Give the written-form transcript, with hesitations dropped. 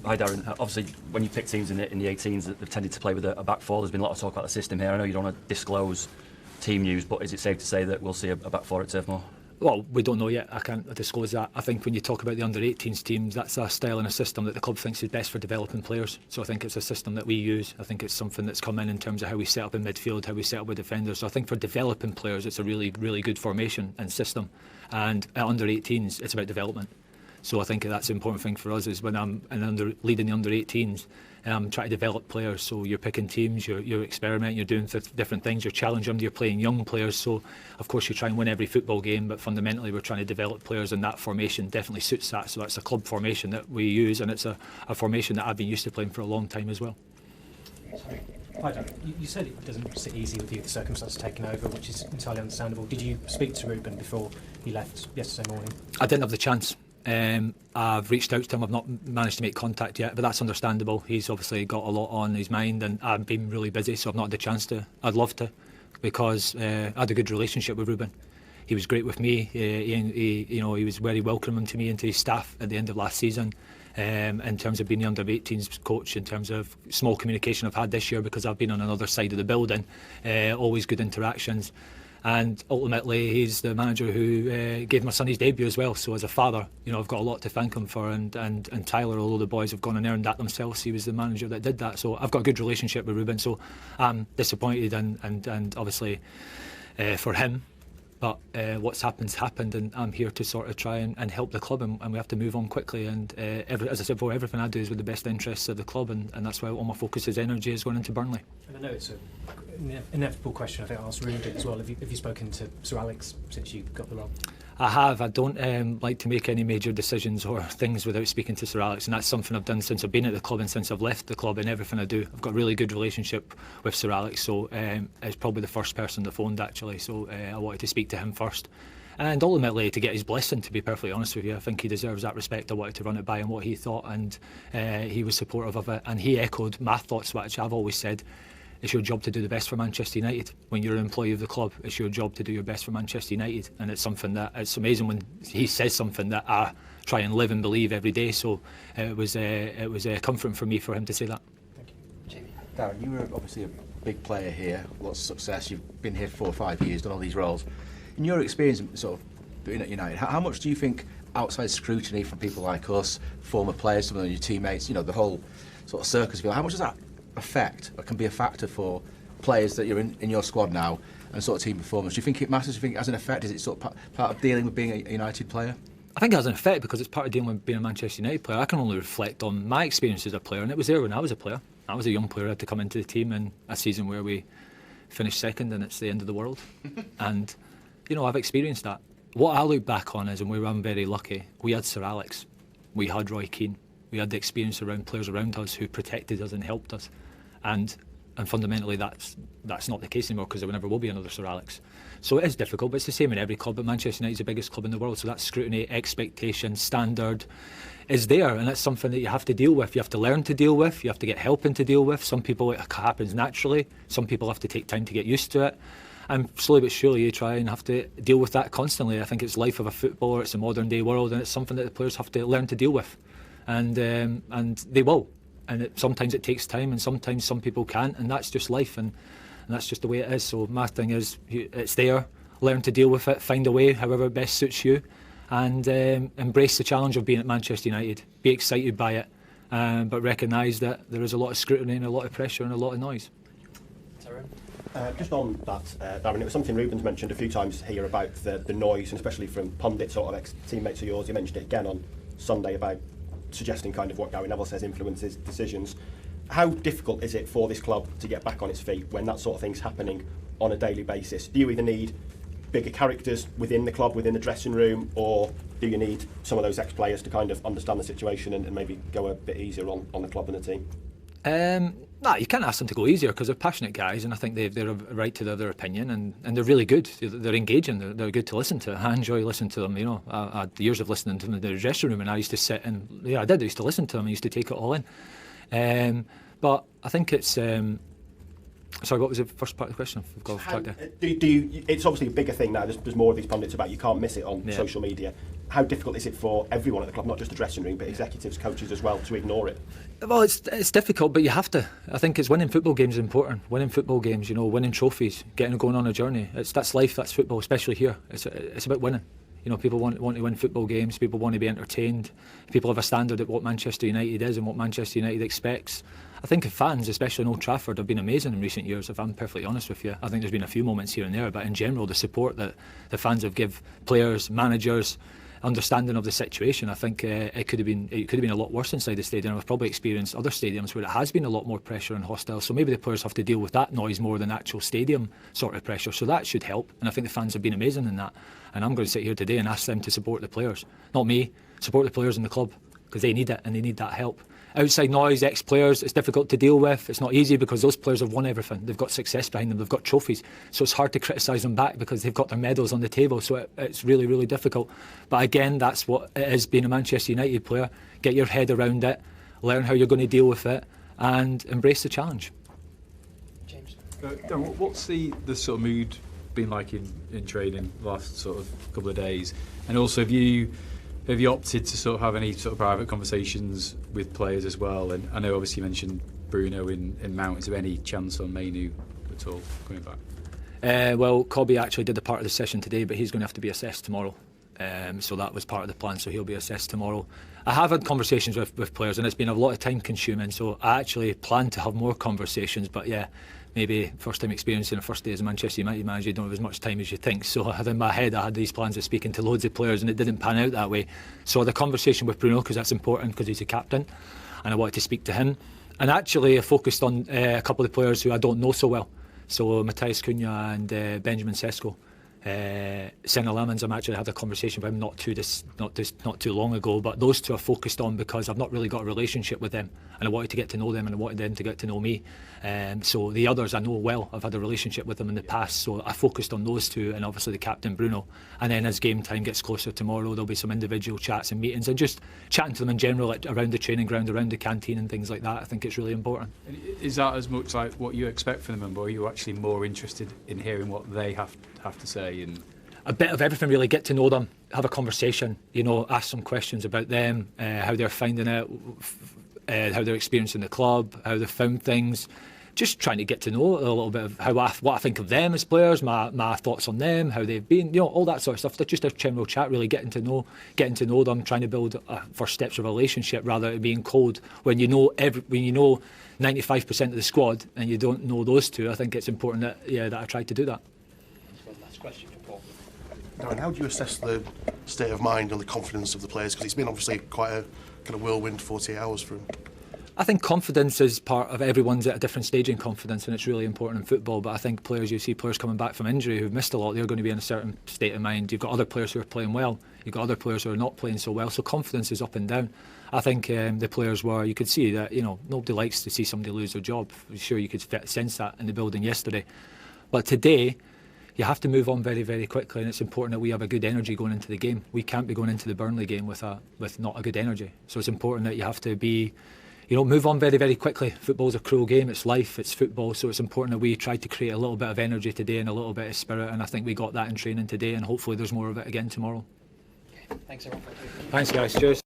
Hi Darren. Obviously, when you pick teams in the 18s, they've tended to play with a back four. There's been a lot of talk about the system here. I know you don't want to disclose team news, but is it safe to say that we'll see a back four at Turf Moor? Well, we don't know yet. I can't disclose that. I think when you talk about the under-18s teams, that's a style and a system that the club thinks is best for developing players. So I think it's a system that we use. I think it's something that's come in terms of how we set up in midfield, how we set up with defenders. So I think for developing players, it's a really, really good formation and system. And at under-18s, it's about development. So I think that's the important thing for us is when I'm leading the under-18s, trying to develop players. So you're picking teams, you're experimenting, you're doing different things, you're challenging them, you're playing young players. So of course you try and win every football game, but fundamentally we're trying to develop players, and that formation definitely suits that. So that's a club formation that we use, and it's a formation that I've been used to playing for a long time as well. Sorry. Hi Dan, you said it doesn't sit easy with you, the circumstances taking over, which is entirely understandable. Did you speak to Ruben before he left yesterday morning? I didn't have the chance. I've reached out to him. I've not managed to make contact yet, but that's understandable. He's obviously got a lot on his mind, and I've been really busy, so I've not had the chance to. I'd love to, because I had a good relationship with Ruben. He was great with me. He was very welcoming to me and to his staff at the end of last season. In terms of being the under-18s coach, in terms of small communication I've had this year because I've been on another side of the building, always good interactions. And ultimately, he's the manager who gave my son his debut as well. So as a father, I've got a lot to thank him for. And Tyler, although the boys have gone and earned that themselves, he was the manager that did that. So I've got a good relationship with Ruben. So I'm disappointed and obviously for him. But what's happened, and I'm here to sort of try and help the club, and we have to move on quickly. And as I said before, everything I do is with the best interests of the club, and that's why all my focus is energy is going into Burnley. And I know it's an inevitable question. I think I asked Ruben as well. Have you spoken to Sir Alex since you got the role? I have. I don't like to make any major decisions or things without speaking to Sir Alex, and that's something I've done since I've been at the club and since I've left the club. In everything I do, I've got a really good relationship with Sir Alex, so it's probably the first person that phoned actually, so I wanted to speak to him first. And ultimately to get his blessing, to be perfectly honest with you. I think he deserves that respect. I wanted to run it by him what he thought, and he was supportive of it, and he echoed my thoughts, which I've always said. It's your job to do the best for Manchester United. When you're an employee of the club, it's your job to do your best for Manchester United. And it's something that, it's amazing when he says something that I try and live and believe every day. So it was comforting for me for him to say that. Thank you. Jamie. Darren, you were obviously a big player here, lots of success. You've been here 4 or 5 years, done all these roles. In your experience sort of being at United, how much do you think outside scrutiny from people like us, former players, some of your teammates, the whole sort of circus, how much does that affect or can be a factor for players that you're in your squad now and sort of team performance? Do you think it matters? Do you think it has an effect? Is it sort of part of dealing with being a United player? I think it has an effect because it's part of dealing with being a Manchester United player. I can only reflect on my experience as a player, and it was there when I was a player. I was a young player, I had to come into the team in a season where we finished second and it's the end of the world. And I've experienced that. What I look back on is, and we were very lucky, we had Sir Alex, we had Roy Keane, we had the experience around players around us who protected us and helped us. And fundamentally that's not the case anymore because there never will be another Sir Alex. So it is difficult, but it's the same in every club. But Manchester United is the biggest club in the world, so that scrutiny, expectation, standard is there, and it's something that you have to deal with. You have to learn to deal with, you have to get help in to deal with. Some people it happens naturally, some people have to take time to get used to it. And slowly but surely you try and have to deal with that constantly. I think it's life of a footballer, it's a modern day world, and it's something that the players have to learn to deal with. And they will. And sometimes it takes time, and sometimes some people can't, and that's just life, and that's just the way it is. So my thing is, it's there, learn to deal with it, find a way, however it best suits you, and embrace the challenge of being at Manchester United. Be excited by it, but recognise that there is a lot of scrutiny and a lot of pressure and a lot of noise. Just on that, Darren, it was something Ruben's mentioned a few times here about the noise, and especially from pundits, sort of ex-teammates of yours. You mentioned it again on Sunday about suggesting kind of what Gary Neville says influences decisions. How difficult is it for this club to get back on its feet when that sort of thing's happening on a daily basis? Do you either need bigger characters within the club, within the dressing room, or do you need some of those ex-players to kind of understand the situation and maybe go a bit easier on the club and the team? No, you can't ask them to go easier because they're passionate guys, and I think they're a right to their opinion, and they're really good. They're engaging. They're good to listen to. I enjoy listening to them. I had years of listening to them in the dressing room, and I used to sit and I used to listen to them. I used to take it all in. But I think it's Sorry, what was the first part of the question? I've got off track there. It's obviously a bigger thing now. There's more of these pundits about. You can't miss it on social media. How difficult is it for everyone at the club, not just the dressing room, but executives, coaches as well, to ignore it? Well, it's difficult, but you have to. I think it's winning football games is important. Winning football games, winning trophies, going on a journey. That's life. That's football, especially here. It's about winning. People want to win football games. People want to be entertained. People have a standard at what Manchester United is and what Manchester United expects. I think fans, especially in Old Trafford, have been amazing in recent years, if I'm perfectly honest with you. I think there's been a few moments here and there, but in general, the support that the fans have give players, managers, understanding of the situation, I think it could have been a lot worse inside the stadium. I've probably experienced other stadiums where it has been a lot more pressure and hostile, so maybe the players have to deal with that noise more than actual stadium sort of pressure, so that should help, and I think the fans have been amazing in that, and I'm going to sit here today and ask them to support the players, not me, support the players in the club, because they need it and they need that help. Outside noise, ex-players, it's difficult to deal with. It's not easy because those players have won everything. They've got success behind them. They've got trophies. So it's hard to criticise them back because they've got their medals on the table. So it's really, really difficult. But again, that's what it is being a Manchester United player. Get your head around it, learn how you're going to deal with it and embrace the challenge. James? Darren, what's the sort of mood been like in training the last sort of couple of days? And also, have you opted to sort of have any sort of private conversations with players as well? And I know obviously you mentioned Bruno in Mount. Is there any chance on Mainu at all coming back? Well, Cobby actually did the part of the session today, but he's going to have to be assessed tomorrow. So that was part of the plan, so he'll be assessed tomorrow. I have had conversations with players and it's been a lot of time consuming, so I actually plan to have more conversations, but yeah, maybe first time experiencing the first day as a Manchester United manager, you don't have as much time as you think. So in my head I had these plans of speaking to loads of players and it didn't pan out that way. So the conversation with Bruno, because that's important because he's a captain and I wanted to speak to him. And actually I focused on a couple of players who I don't know so well. So Matthias Cunha and Benjamin Sesko. Senna Lemons, I'm actually had a conversation with him not too long ago, but those two are focused on because I've not really got a relationship with them and I wanted to get to know them and I wanted them to get to know me. So the others I know well, I've had a relationship with them in the past, so I focused on those two and obviously the captain Bruno. And then as game time gets closer tomorrow, there'll be some individual chats and meetings and just chatting to them in general, like around the training ground, around the canteen and things like that. I think it's really important. Is that as much like what you expect from them, or are you actually more interested in hearing what they have to say? And a bit of everything really. Get to know them, have a conversation, ask some questions about them, how they're finding it, how they're experiencing the club, how they've found things. Just trying to get to know a little bit of what I think of them as players, my thoughts on them, how they've been, all that sort of stuff. That's just a general chat, really, getting to know them, trying to build first steps of a relationship rather than being cold when you know 95% of the squad and you don't know those two. I think it's important that I tried to do that. Last question, Paul. Darren, how do you assess the state of mind and the confidence of the players? Because it's been obviously quite a kind of whirlwind 48 hours for them. I think confidence is part of everyone's at a different stage in confidence, and it's really important in football. But I think you see players coming back from injury who've missed a lot, they're going to be in a certain state of mind. You've got other players who are playing well, you've got other players who are not playing so well, so confidence is up and down. I think the players you could see that nobody likes to see somebody lose their job. I'm sure you could sense that in the building yesterday. But today, you have to move on very, very quickly, and it's important that we have a good energy going into the game. We can't be going into the Burnley game with not a good energy. So it's important that you have to be, move on very, very quickly. Football's a cruel game, it's life, it's football, so it's important that we try to create a little bit of energy today and a little bit of spirit, and I think we got that in training today, and hopefully there's more of it again tomorrow. Okay. Thanks everyone for taking. Thanks guys, cheers.